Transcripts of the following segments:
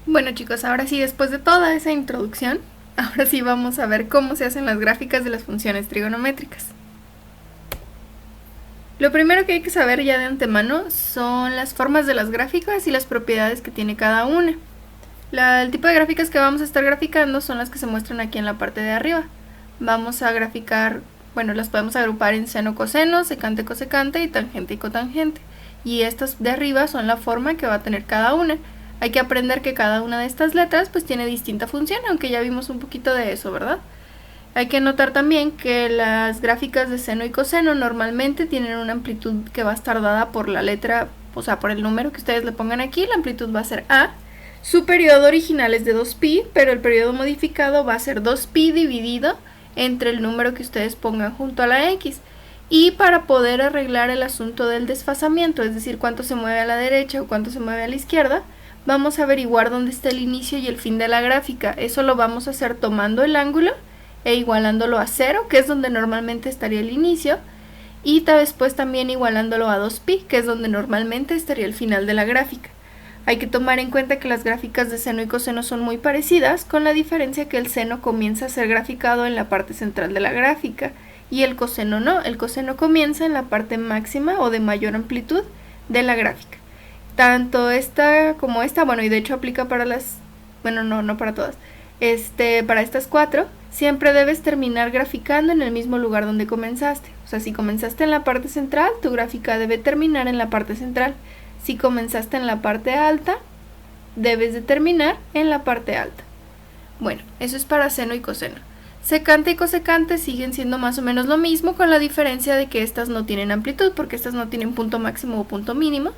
Bueno chicos, ahora sí, después de toda esa introducción, ahora sí vamos a ver cómo se hacen las gráficas de las funciones trigonométricas. Lo primero que hay que saber ya de antemano son las formas de las gráficas y las propiedades que tiene cada una. El tipo de gráficas que vamos a estar graficando son las que se muestran aquí en la parte de arriba. Vamos a graficar, bueno, las podemos agrupar en seno, coseno, secante, cosecante y tangente y cotangente. Y estas de arriba son la forma que va a tener cada una. Hay que aprender que cada una de estas letras pues tiene distinta función, aunque ya vimos un poquito de eso, ¿verdad? Hay que notar también que las gráficas de seno y coseno normalmente tienen una amplitud que va a estar dada por la letra, o sea, por el número que ustedes le pongan aquí. La amplitud va a ser A. Su periodo original es de 2pi, pero el periodo modificado va a ser 2pi dividido entre el número que ustedes pongan junto a la X. Y para poder arreglar el asunto del desfasamiento, es decir, cuánto se mueve a la derecha o cuánto se mueve a la izquierda, vamos a averiguar dónde está el inicio y el fin de la gráfica. Eso lo vamos a hacer tomando el ángulo e igualándolo a 0, que es donde normalmente estaría el inicio, y después también igualándolo a 2pi, que es donde normalmente estaría el final de la gráfica. Hay que tomar en cuenta que las gráficas de seno y coseno son muy parecidas, con la diferencia que el seno comienza a ser graficado en la parte central de la gráfica y el coseno no. El coseno comienza en la parte máxima o de mayor amplitud de la gráfica. Tanto esta como esta, bueno, y de hecho aplica para las, bueno, no para todas, para estas cuatro, siempre debes terminar graficando en el mismo lugar donde comenzaste. O sea, si comenzaste en la parte central, tu gráfica debe terminar en la parte central. Si comenzaste en la parte alta, debes de terminar en la parte alta. Bueno, eso es para seno y coseno. Secante y cosecante siguen siendo más o menos lo mismo, con la diferencia de que estas no tienen amplitud, porque estas no tienen punto máximo o punto mínimo.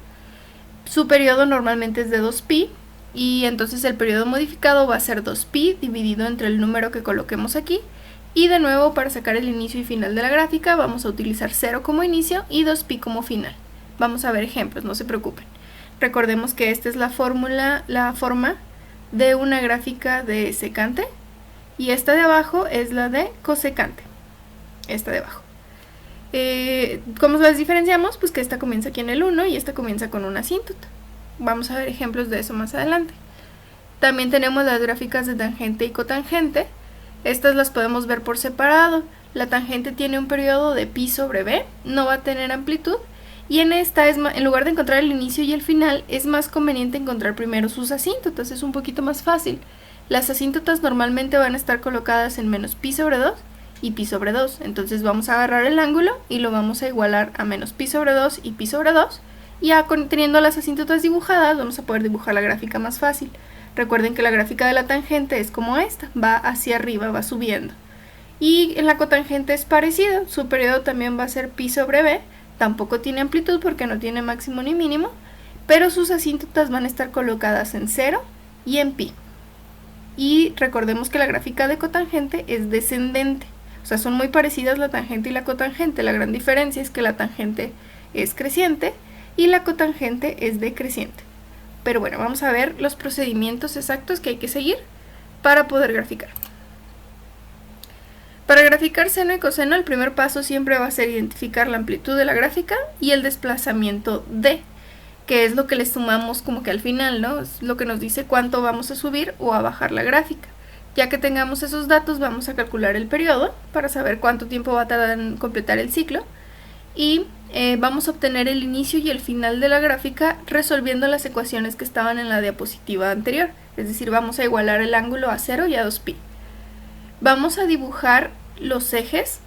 Su periodo normalmente es de 2pi, y entonces el periodo modificado va a ser 2pi dividido entre el número que coloquemos aquí. Y de nuevo, para sacar el inicio y final de la gráfica, vamos a utilizar 0 como inicio y 2pi como final. Vamos a ver ejemplos, no se preocupen. Recordemos que esta es la fórmula, la forma de una gráfica de secante, y esta de abajo es la de cosecante, esta de abajo. ¿Cómo las diferenciamos? Pues que esta comienza aquí en el 1 y esta comienza con una asíntota. Vamos a ver ejemplos de eso más adelante. También tenemos las gráficas de tangente y cotangente. Estas las podemos ver por separado. La tangente tiene un periodo de pi sobre b, no va a tener amplitud, y en esta, en lugar de encontrar el inicio y el final, es más conveniente encontrar primero sus asíntotas, es un poquito más fácil. Las asíntotas normalmente van a estar colocadas en menos pi sobre 2 y pi sobre 2, entonces vamos a agarrar el ángulo y lo vamos a igualar a menos pi sobre 2 y pi sobre 2, y ya teniendo las asíntotas dibujadas vamos a poder dibujar la gráfica más fácil. Recuerden que la gráfica de la tangente es como esta, va hacia arriba, va subiendo. Y en la cotangente es parecido, su periodo también va a ser pi sobre b, tampoco tiene amplitud porque no tiene máximo ni mínimo, pero sus asíntotas van a estar colocadas en 0 y en pi. Y recordemos que la gráfica de cotangente es descendente, o sea, son muy parecidas la tangente y la cotangente. La gran diferencia es que la tangente es creciente y la cotangente es decreciente. Pero bueno, vamos a ver los procedimientos exactos que hay que seguir para poder graficar. Para graficar seno y coseno, el primer paso siempre va a ser identificar la amplitud de la gráfica y el desplazamiento d, que es lo que le sumamos como que al final, ¿no? Es lo que nos dice cuánto vamos a subir o a bajar la gráfica. Ya que tengamos esos datos, vamos a calcular el periodo para saber cuánto tiempo va a tardar en completar el ciclo, y vamos a obtener el inicio y el final de la gráfica resolviendo las ecuaciones que estaban en la diapositiva anterior, es decir, vamos a igualar el ángulo a 0 y a 2pi. Vamos a dibujar los ejes,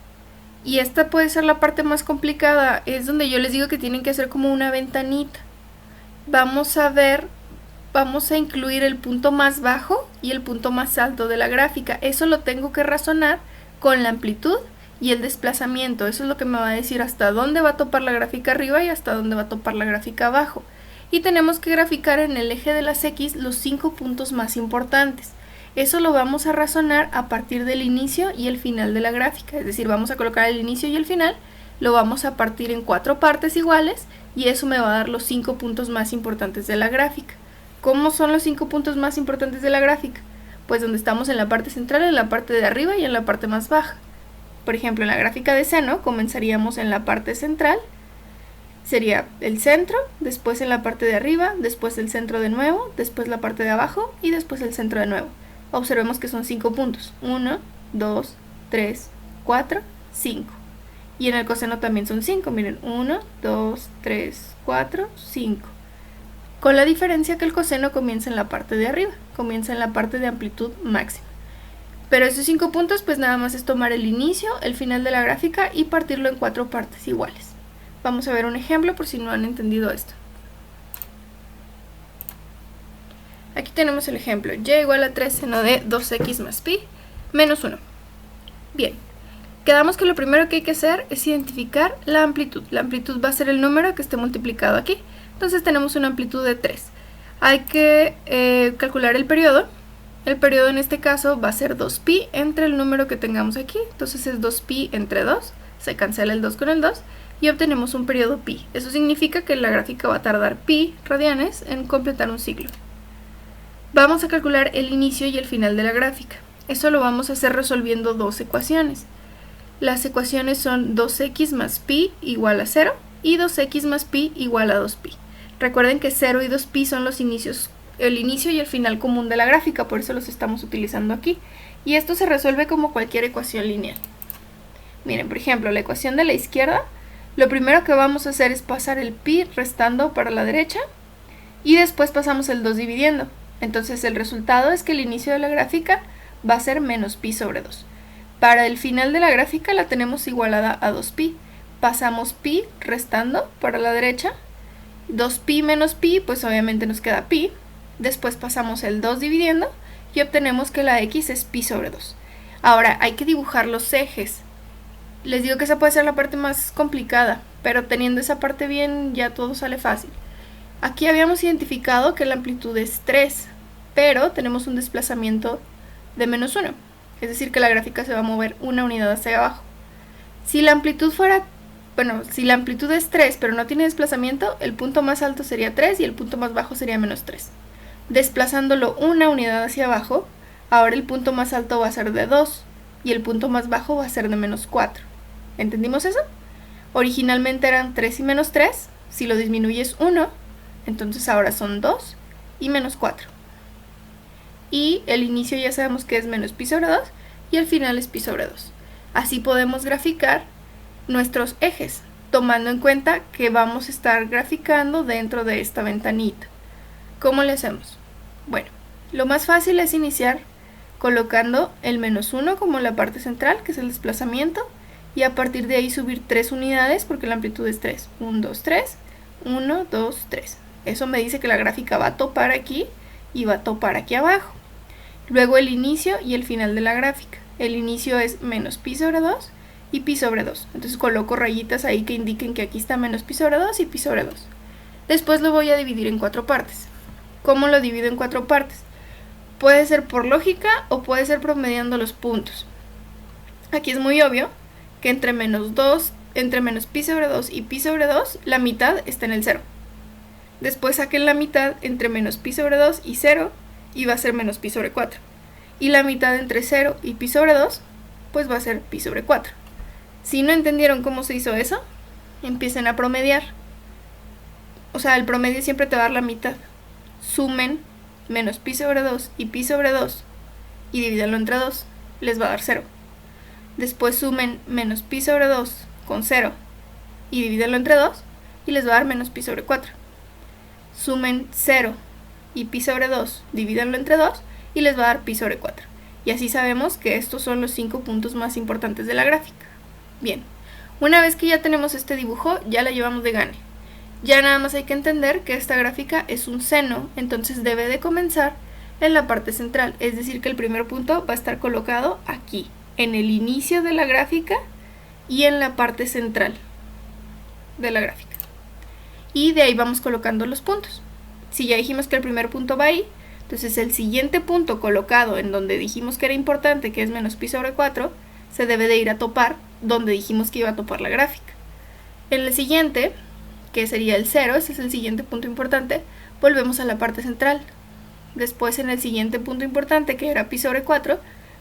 y esta puede ser la parte más complicada, es donde yo les digo que tienen que hacer como una ventanita. Vamos a incluir el punto más bajo y el punto más alto de la gráfica. Eso lo tengo que razonar con la amplitud y el desplazamiento. Eso es lo que me va a decir hasta dónde va a topar la gráfica arriba y hasta dónde va a topar la gráfica abajo. Y tenemos que graficar en el eje de las X los 5 puntos más importantes. Eso lo vamos a razonar a partir del inicio y el final de la gráfica. Es decir, vamos a colocar el inicio y el final, lo vamos a partir en 4 partes iguales, y eso me va a dar los 5 puntos más importantes de la gráfica. ¿Cómo son los 5 puntos más importantes de la gráfica? Pues donde estamos en la parte central, en la parte de arriba y en la parte más baja. Por ejemplo, en la gráfica de seno comenzaríamos en la parte central, sería el centro, después en la parte de arriba, después el centro de nuevo, después la parte de abajo y después el centro de nuevo. Observemos que son 5 puntos. 1, 2, 3, 4, 5. Y en el coseno también son 5. Miren, 1, 2, 3, 4, 5. Con la diferencia que el coseno comienza en la parte de arriba, comienza en la parte de amplitud máxima. Pero esos 5 puntos pues nada más es tomar el inicio, el final de la gráfica y partirlo en 4 partes iguales. Vamos a ver un ejemplo por si no han entendido esto. Aquí tenemos el ejemplo, y igual a 3 seno de 2x más pi menos 1. Bien, quedamos que lo primero que hay que hacer es identificar la amplitud. La amplitud va a ser el número que esté multiplicado aquí. Entonces tenemos una amplitud de 3. Hay que calcular el periodo. El periodo en este caso va a ser 2pi entre el número que tengamos aquí. Entonces es 2pi entre 2. Se cancela el 2 con el 2. Y obtenemos un periodo pi. Eso significa que la gráfica va a tardar pi radianes en completar un ciclo. Vamos a calcular el inicio y el final de la gráfica. Eso lo vamos a hacer resolviendo dos ecuaciones. Las ecuaciones son 2x más pi igual a 0 y 2x más pi igual a 2pi. Recuerden que 0 y 2pi son los inicios, el inicio y el final común de la gráfica, por eso los estamos utilizando aquí. Y esto se resuelve como cualquier ecuación lineal. Miren, por ejemplo, la ecuación de la izquierda, lo primero que vamos a hacer es pasar el pi restando para la derecha y después pasamos el 2 dividiendo. Entonces el resultado es que el inicio de la gráfica va a ser menos pi sobre 2. Para el final de la gráfica la tenemos igualada a 2pi. Pasamos pi restando para la derecha. 2pi menos pi, pues obviamente nos queda pi. Después pasamos el 2 dividiendo y obtenemos que la x es pi sobre 2. Ahora hay que dibujar los ejes. Les digo que esa puede ser la parte más complicada, pero teniendo esa parte bien ya todo sale fácil. Aquí habíamos identificado que la amplitud es 3, pero tenemos un desplazamiento de menos 1. Es decir, que la gráfica se va a mover una unidad hacia abajo. Si la amplitud es 3, pero no tiene desplazamiento, el punto más alto sería 3 y el punto más bajo sería menos 3. Desplazándolo una unidad hacia abajo, ahora el punto más alto va a ser de 2 y el punto más bajo va a ser de menos 4. ¿Entendimos eso? Originalmente eran 3 y menos 3, si lo disminuyes 1, entonces ahora son 2 y menos 4. Y el inicio ya sabemos que es menos pi sobre 2 y el final es pi sobre 2. Así podemos graficar nuestros ejes, tomando en cuenta que vamos a estar graficando dentro de esta ventanita. ¿Cómo le hacemos? Bueno, lo más fácil es iniciar colocando el menos 1 como la parte central, que es el desplazamiento, y a partir de ahí subir 3 unidades porque la amplitud es 3. 1, 2, 3, 1, 2, 3. Eso me dice que la gráfica va a topar aquí y va a topar aquí abajo. Luego el inicio y el final de la gráfica. El inicio es menos pi sobre 2 y pi sobre 2. Entonces coloco rayitas ahí que indiquen que aquí está menos pi sobre 2 y pi sobre 2. Después lo voy a dividir en 4 partes. ¿Cómo lo divido en 4 partes? Puede ser por lógica o puede ser promediando los puntos. Aquí es muy obvio que entre menos pi sobre 2 y pi sobre 2, la mitad está en el 0. Después saquen la mitad entre menos pi sobre 2 y 0 y va a ser menos pi sobre 4. Y la mitad entre 0 y pi sobre 2, pues va a ser pi sobre 4. Si no entendieron cómo se hizo eso, empiecen a promediar. O sea, el promedio siempre te va a dar la mitad. Sumen menos pi sobre 2 y pi sobre 2 y divídanlo entre 2, les va a dar 0. Después sumen menos pi sobre 2 con 0 y divídanlo entre 2 y les va a dar menos pi sobre 4. Sumen 0 y pi sobre 2, divídanlo entre 2 y les va a dar pi sobre 4. Y así sabemos que estos son los 5 puntos más importantes de la gráfica. Bien, una vez que ya tenemos este dibujo, ya la llevamos de gane. Ya nada más hay que entender que esta gráfica es un seno, entonces debe de comenzar en la parte central. Es decir, que el primer punto va a estar colocado aquí, en el inicio de la gráfica y en la parte central de la gráfica. Y de ahí vamos colocando los puntos. Si ya dijimos que el primer punto va ahí, entonces el siguiente punto colocado en donde dijimos que era importante, que es menos pi sobre 4, se debe de ir a topar donde dijimos que iba a topar la gráfica. En el siguiente, que sería el 0, ese es el siguiente punto importante, volvemos a la parte central. Después en el siguiente punto importante, que era pi sobre 4,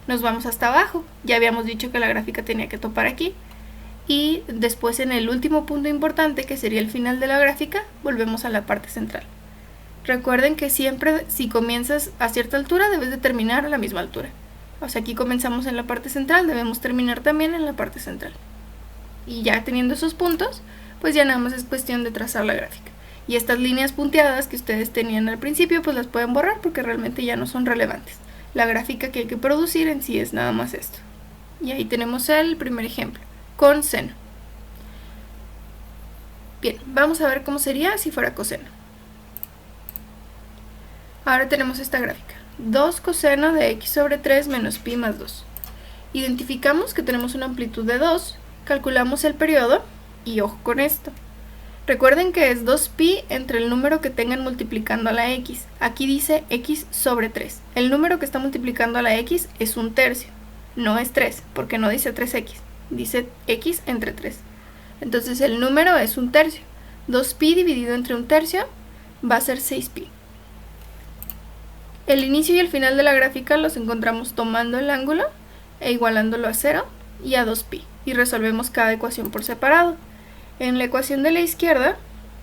nos vamos hasta abajo. Ya habíamos dicho que la gráfica tenía que topar aquí. y después en el último punto importante, que sería el final de la gráfica, volvemos a la parte central. Recuerden que siempre si comienzas a cierta altura debes de terminar a la misma altura. O sea, aquí comenzamos en la parte central, debemos terminar también en la parte central. Y ya teniendo esos puntos, pues ya nada más es cuestión de trazar la gráfica. Y estas líneas punteadas que ustedes tenían al principio, pues las pueden borrar porque realmente ya no son relevantes. La gráfica que hay que producir en sí es nada más esto. Y ahí tenemos el primer ejemplo, con seno. Bien, vamos a ver cómo sería si fuera coseno. Ahora tenemos esta gráfica. 2 coseno de x sobre 3 menos pi más 2. Identificamos que tenemos una amplitud de 2, calculamos el periodo y ojo con esto. Recuerden que es 2pi entre el número que tengan multiplicando a la x. Aquí dice x sobre 3. El número que está multiplicando a la x es 1/3. No es 3, porque no dice 3x. Dice x entre 3. Entonces el número es 1/3. 2pi dividido entre 1/3 va a ser 6pi. El inicio y el final de la gráfica los encontramos tomando el ángulo e igualándolo a 0 y a 2pi. Y resolvemos cada ecuación por separado. En la ecuación de la izquierda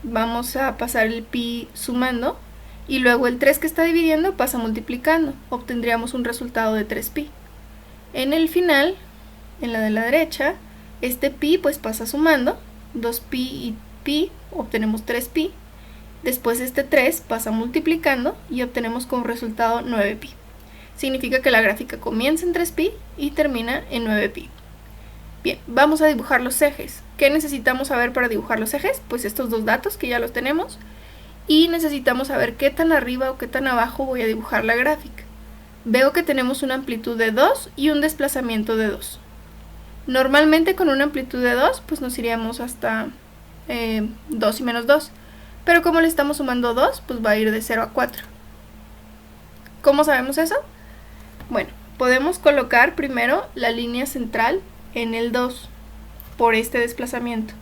vamos a pasar el pi sumando y luego el 3 que está dividiendo pasa multiplicando. Obtendríamos un resultado de 3pi. En el final, en la de la derecha, este pi pues pasa sumando, 2pi y pi, obtenemos 3pi. Después este 3 pasa multiplicando y obtenemos como resultado 9pi. Significa que la gráfica comienza en 3pi y termina en 9pi. Bien, vamos a dibujar los ejes. ¿Qué necesitamos saber para dibujar los ejes? Pues estos dos datos que ya los tenemos. Y necesitamos saber qué tan arriba o qué tan abajo voy a dibujar la gráfica. Veo que tenemos una amplitud de 2 y un desplazamiento de 2. Normalmente con una amplitud de 2 pues nos iríamos hasta 2 y menos 2. Pero como le estamos sumando 2, pues va a ir de 0 a 4. ¿Cómo sabemos eso? Bueno, podemos colocar primero la línea central en el 2 por este desplazamiento.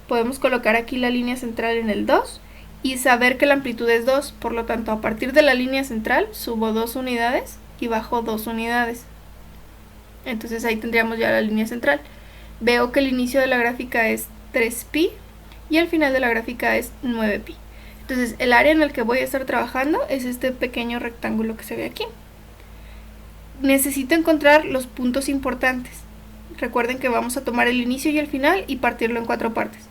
Podemos colocar aquí la línea central en el 2 y saber que la amplitud es 2. Por lo tanto, a partir de la línea central subo 2 unidades y bajo 2 unidades. Entonces ahí tendríamos ya la línea central. Veo que el inicio de la gráfica es 3pi. Y el final de la gráfica es 9pi. Entonces el área en el que voy a estar trabajando es este pequeño rectángulo que se ve aquí. Necesito encontrar los puntos importantes. Recuerden que vamos a tomar el inicio y el final y partirlo en 4 partes.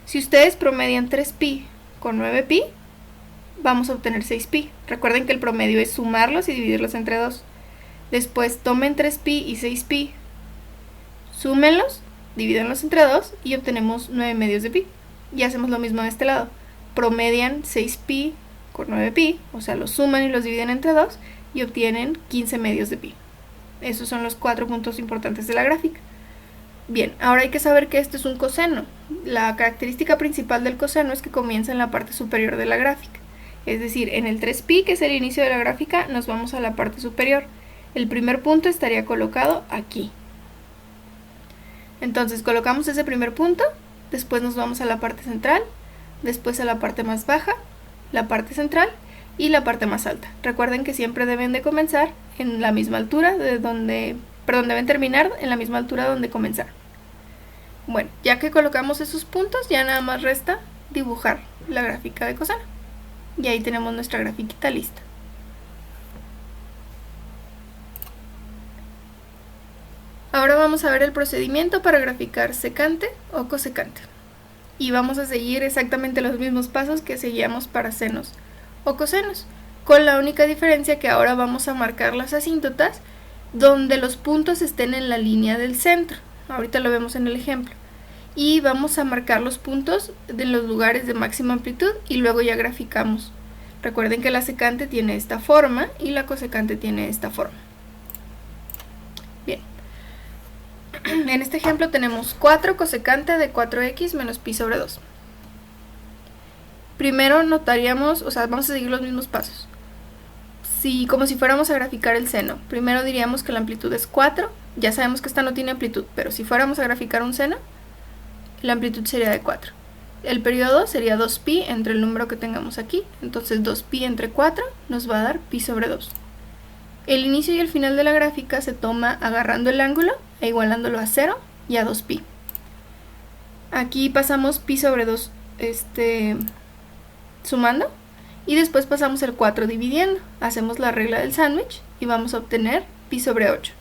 Si ustedes promedian 3pi con 9pi, vamos a obtener 6pi. Recuerden que el promedio es sumarlos y dividirlos entre 2. Después tomen 3pi y 6pi, súmenlos, divídenlos entre 2 y obtenemos 9 medios de pi. Y hacemos lo mismo de este lado. Promedian 6pi con 9pi, o sea, los suman y los dividen entre 2 y obtienen 15 medios de pi. Esos son los 4 puntos importantes de la gráfica. Bien, ahora hay que saber que esto es un coseno. La característica principal del coseno es que comienza en la parte superior de la gráfica. Es decir, en el 3pi, que es el inicio de la gráfica, nos vamos a la parte superior. El primer punto estaría colocado aquí. Entonces colocamos ese primer punto. Después nos vamos a la parte central, después a la parte más baja, la parte central y la parte más alta. Recuerden que siempre deben de comenzar en la misma altura deben terminar en la misma altura donde comenzaron. Bueno, ya que colocamos esos puntos, ya nada más resta dibujar la gráfica de coseno. Y ahí tenemos nuestra grafiquita lista. Ahora vamos a ver el procedimiento para graficar secante o cosecante. Y vamos a seguir exactamente los mismos pasos que seguíamos para senos o cosenos, con la única diferencia que ahora vamos a marcar las asíntotas donde los puntos estén en la línea del centro. Ahorita lo vemos en el ejemplo. Y vamos a marcar los puntos de los lugares de máxima amplitud y luego ya graficamos. Recuerden que la secante tiene esta forma y la cosecante tiene esta forma. Bien. En este ejemplo tenemos 4 cosecante de 4x menos pi sobre 2. Primero notaríamos, vamos a seguir los mismos pasos. Como si fuéramos a graficar el seno. Primero diríamos que la amplitud es 4. Ya sabemos que esta no tiene amplitud, pero si fuéramos a graficar un seno, la amplitud sería de 4. El periodo sería 2pi entre el número que tengamos aquí. Entonces 2pi entre 4 nos va a dar pi sobre 2. El inicio y el final de la gráfica se toma agarrando el ángulo e igualándolo a 0 y a 2pi. Aquí pasamos pi sobre 2 sumando y después pasamos el 4 dividiendo. Hacemos la regla del sándwich y vamos a obtener pi sobre 8.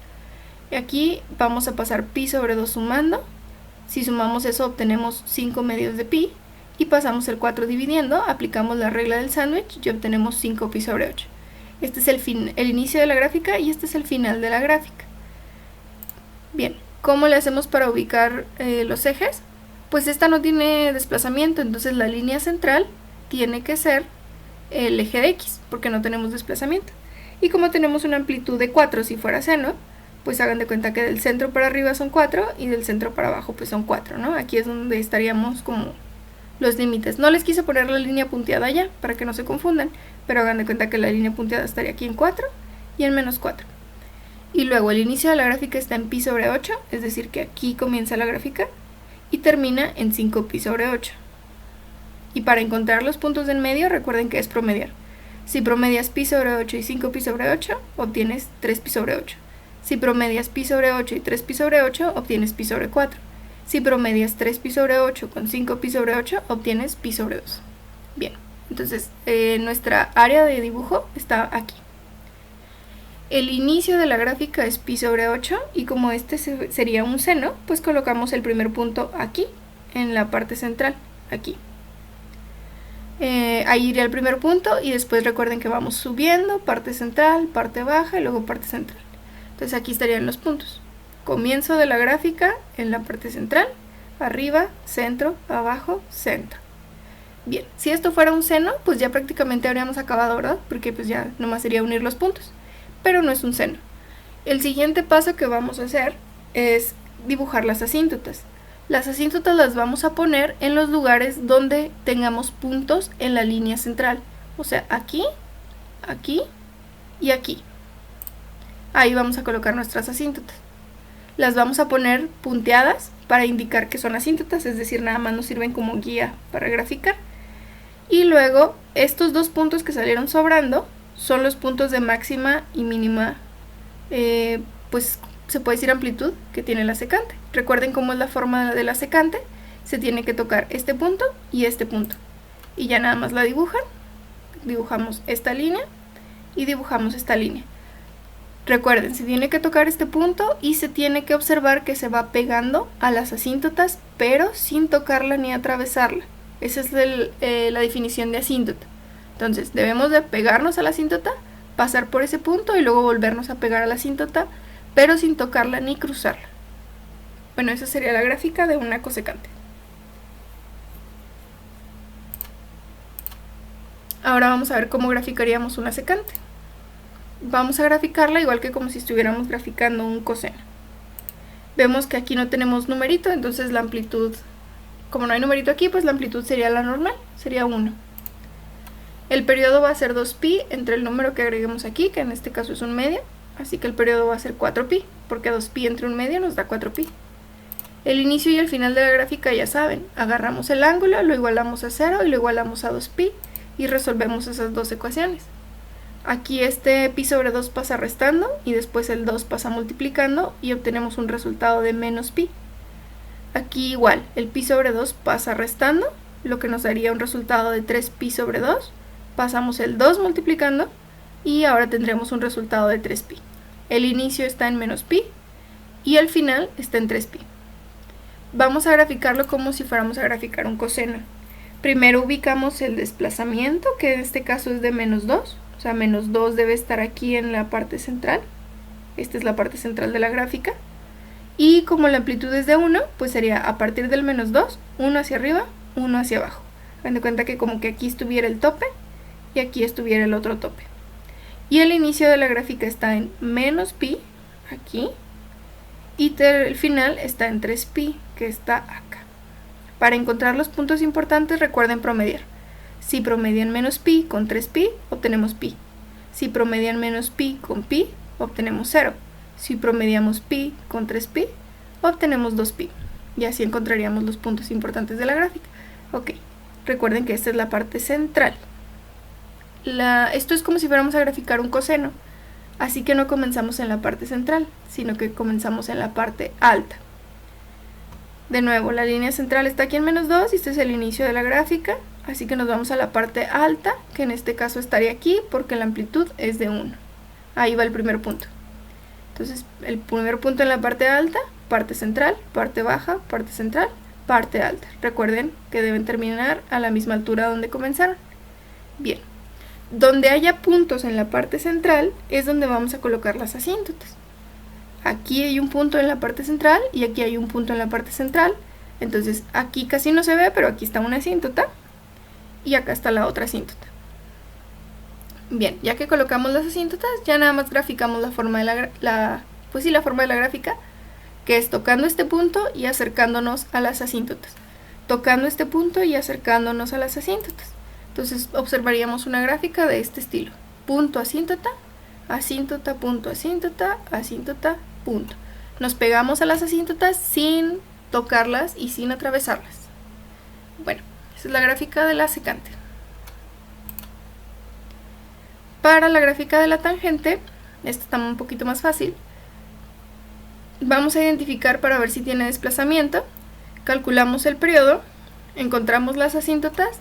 Y aquí vamos a pasar pi sobre 2 sumando. Si sumamos eso obtenemos 5 medios de pi y pasamos el 4 dividiendo, aplicamos la regla del sándwich y obtenemos 5 pi sobre 8. Este es el inicio de la gráfica y este es el final de la gráfica. Bien, ¿cómo le hacemos para ubicar los ejes? Pues esta no tiene desplazamiento, entonces la línea central tiene que ser el eje de x, porque no tenemos desplazamiento. Y como tenemos una amplitud de 4 si fuera seno, pues hagan de cuenta que del centro para arriba son 4 y del centro para abajo pues son 4, ¿no? Aquí es donde estaríamos como los límites. No les quise poner la línea punteada allá para que no se confundan, pero hagan de cuenta que la línea punteada estaría aquí en 4 y en menos 4. Y luego el inicio de la gráfica está en pi sobre 8, es decir que aquí comienza la gráfica y termina en 5 pi sobre 8. Y para encontrar los puntos en medio recuerden que es promediar. Si promedias pi sobre 8 y 5 pi sobre 8, obtienes 3 pi sobre 8. Si promedias pi sobre 8 y 3 pi sobre 8, obtienes pi sobre 4. Si promedias 3 pi sobre 8 con 5 pi sobre 8, obtienes pi sobre 2. Bien, entonces nuestra área de dibujo está aquí. El inicio de la gráfica es pi sobre 8 y como este sería un seno, pues colocamos el primer punto aquí, en la parte central, aquí. Ahí iría el primer punto y después recuerden que vamos subiendo, parte central, parte baja y luego parte central. Entonces aquí estarían los puntos. Comienzo de la gráfica en la parte central, arriba, centro, abajo, centro. Bien, si esto fuera un seno, pues ya prácticamente habríamos acabado, ¿verdad? Porque pues ya nomás sería unir los puntos. Pero no es un seno. El siguiente paso que vamos a hacer es dibujar las asíntotas. Las asíntotas las vamos a poner en los lugares donde tengamos puntos en la línea central. O sea, aquí, aquí y aquí. Ahí vamos a colocar nuestras asíntotas. Las vamos a poner punteadas para indicar que son asíntotas, es decir, nada más nos sirven como guía para graficar. Y luego, estos dos puntos que salieron sobrando son los puntos de máxima y mínima, pues se puede decir amplitud que tiene la secante. Recuerden cómo es la forma de la secante, se tiene que tocar este punto y este punto. Y ya nada más la dibujan, dibujamos esta línea y dibujamos esta línea. Recuerden, se tiene que tocar este punto y se tiene que observar que se va pegando a las asíntotas, pero sin tocarla ni atravesarla. Esa es la definición de asíntota. Entonces, debemos de pegarnos a la asíntota, pasar por ese punto y luego volvernos a pegar a la asíntota, pero sin tocarla ni cruzarla. Bueno, esa sería la gráfica de una cosecante. Ahora vamos a ver cómo graficaríamos una secante. Vamos a graficarla igual que como si estuviéramos graficando un coseno. Vemos que aquí no tenemos numerito, entonces la amplitud, como no hay numerito aquí, pues la amplitud sería la normal, sería 1. El periodo va a ser 2pi entre el número que agreguemos aquí, que en este caso es un medio, así que el periodo va a ser 4pi, porque 2pi entre un medio nos da 4pi. El inicio y el final de la gráfica ya saben, agarramos el ángulo, lo igualamos a 0 y lo igualamos a 2pi y resolvemos esas dos ecuaciones. Aquí este pi sobre 2 pasa restando y después el 2 pasa multiplicando y obtenemos un resultado de menos pi. Aquí igual, el pi sobre 2 pasa restando, lo que nos daría un resultado de 3pi sobre 2. Pasamos el 2 multiplicando y ahora tendremos un resultado de 3pi. El inicio está en menos pi y el final está en 3pi. Vamos a graficarlo como si fuéramos a graficar un coseno. Primero ubicamos el desplazamiento, que en este caso es de menos 2. O sea, menos 2 debe estar aquí en la parte central. Esta es la parte central de la gráfica. Y como la amplitud es de 1, pues sería a partir del menos 2, 1 hacia arriba, 1 hacia abajo. Den de cuenta que como que aquí estuviera el tope y aquí estuviera el otro tope. Y el inicio de la gráfica está en menos pi, aquí. Y el final está en 3pi, que está acá. Para encontrar los puntos importantes recuerden promediar. Si promedian menos pi con 3pi, obtenemos pi. Si promedian menos pi con pi, obtenemos 0. Si promediamos pi con 3pi, obtenemos 2pi. Y así encontraríamos los puntos importantes de la gráfica. Ok, recuerden que esta es la parte central. Esto es como si fuéramos a graficar un coseno. Así que no comenzamos en la parte central, sino que comenzamos en la parte alta. De nuevo, la línea central está aquí en -2 y este es el inicio de la gráfica, así que nos vamos a la parte alta, que en este caso estaría aquí porque la amplitud es de 1. Ahí va el primer punto. Entonces, el primer punto en la parte alta, parte central, parte baja, parte central, parte alta. Recuerden que deben terminar a la misma altura donde comenzaron. Bien, donde haya puntos en la parte central es donde vamos a colocar las asíntotas. Aquí hay un punto en la parte central y aquí hay un punto en la parte central. Entonces aquí casi no se ve, pero aquí está una asíntota y acá está la otra asíntota. Bien, ya que colocamos las asíntotas, ya nada más graficamos la forma de la forma de la gráfica, que es tocando este punto y acercándonos a las asíntotas. Tocando este punto y acercándonos a las asíntotas. Entonces observaríamos una gráfica de este estilo. Punto asíntota, asíntota, punto asíntota, asíntota, punto. Nos pegamos a las asíntotas sin tocarlas y sin atravesarlas. Bueno, esa es la gráfica de la secante. Para la gráfica de la tangente, esta está un poquito más fácil. Vamos a identificar para ver si tiene desplazamiento. Calculamos el periodo, encontramos las asíntotas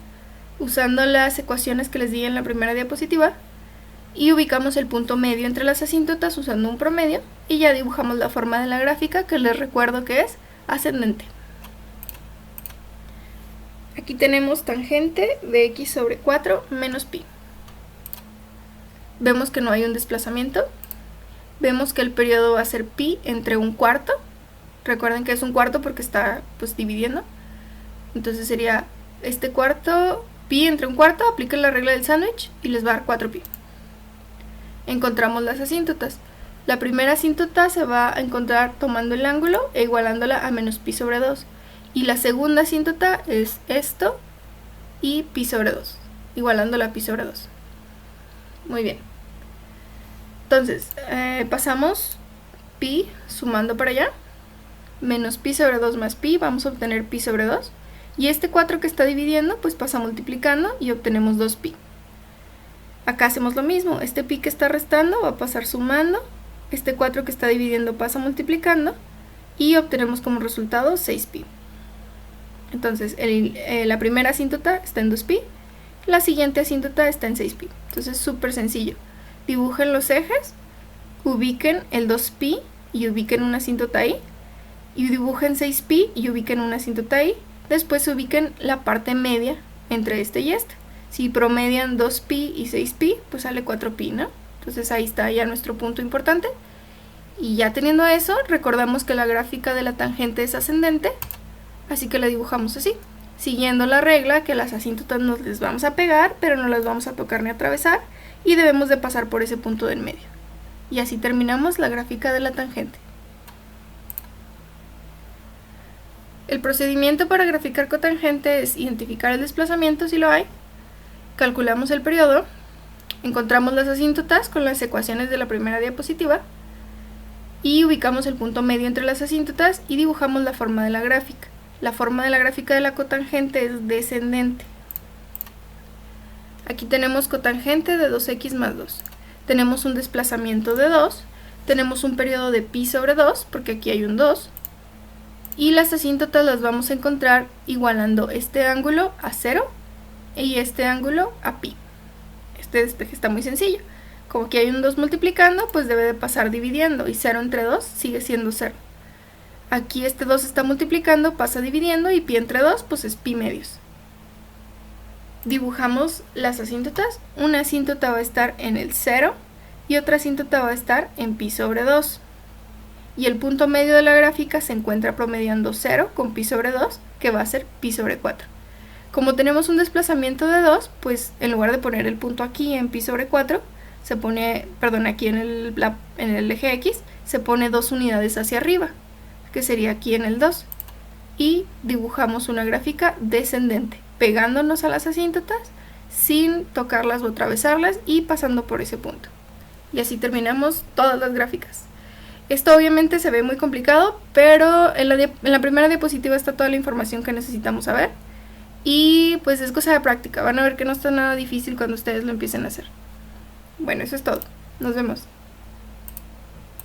usando las ecuaciones que les di en la primera diapositiva y ubicamos el punto medio entre las asíntotas usando un promedio y ya dibujamos la forma de la gráfica, que les recuerdo que es ascendente. Aquí tenemos tangente de x sobre 4 menos pi. Vemos que no hay un desplazamiento. Vemos que el periodo va a ser pi entre 1/4. Recuerden que es 1/4 porque está pues dividiendo. Entonces sería este cuarto, pi entre 1/4, apliquen la regla del sándwich y les va a dar 4pi. Encontramos las asíntotas. La primera asíntota se va a encontrar tomando el ángulo e igualándola a menos pi sobre 2. Y la segunda asíntota es esto y pi sobre 2, igualándola a pi sobre 2. Muy bien. Entonces, pasamos pi sumando para allá, menos pi sobre 2 más pi, vamos a obtener pi sobre 2. Y este 4 que está dividiendo, pues pasa multiplicando y obtenemos 2pi. Acá hacemos lo mismo, este pi que está restando va a pasar sumando, este 4 que está dividiendo pasa multiplicando y obtenemos como resultado 6pi. Entonces, la primera asíntota está en 2pi, la siguiente asíntota está en 6pi. Entonces, súper sencillo. Dibujen los ejes, ubiquen el 2pi y ubiquen una asíntota ahí, y dibujen 6pi y ubiquen una asíntota ahí. Después ubiquen la parte media entre este y este. Si promedian 2pi y 6pi, pues sale 4pi, ¿no? Entonces ahí está ya nuestro punto importante. Y ya teniendo eso, recordamos que la gráfica de la tangente es ascendente, así que la dibujamos así, siguiendo la regla que las asíntotas nos les vamos a pegar, pero no las vamos a tocar ni atravesar, y debemos de pasar por ese punto del medio. Y así terminamos la gráfica de la tangente. El procedimiento para graficar cotangente es identificar el desplazamiento si lo hay, calculamos el periodo, encontramos las asíntotas con las ecuaciones de la primera diapositiva y ubicamos el punto medio entre las asíntotas y dibujamos la forma de la gráfica. La forma de la gráfica de la cotangente es descendente. Aquí tenemos cotangente de 2x más 2. Tenemos un desplazamiento de 2, tenemos un periodo de pi sobre 2, porque aquí hay un 2, y las asíntotas las vamos a encontrar igualando este ángulo a 0 y este ángulo a pi. Este despeje está muy sencillo. Como aquí hay un 2 multiplicando, pues debe de pasar dividiendo, y 0 entre 2 sigue siendo 0. Aquí este 2 está multiplicando, pasa dividiendo, y pi entre 2 pues es pi medios. Dibujamos las asíntotas. Una asíntota va a estar en el 0 y otra asíntota va a estar en pi sobre 2. Y el punto medio de la gráfica se encuentra promediando 0 con pi sobre 2, que va a ser pi sobre 4. Como tenemos un desplazamiento de 2, pues en lugar de poner el punto aquí en pi sobre 4, se pone, perdón, aquí en el eje X, se pone 2 unidades hacia arriba, que sería aquí en el 2. Y dibujamos una gráfica descendente, pegándonos a las asíntotas sin tocarlas o atravesarlas y pasando por ese punto. Y así terminamos todas las gráficas. Esto obviamente se ve muy complicado, pero en la primera diapositiva está toda la información que necesitamos saber. Y pues es cosa de práctica, van a ver que no está nada difícil cuando ustedes lo empiecen a hacer. Bueno, eso es todo. Nos vemos.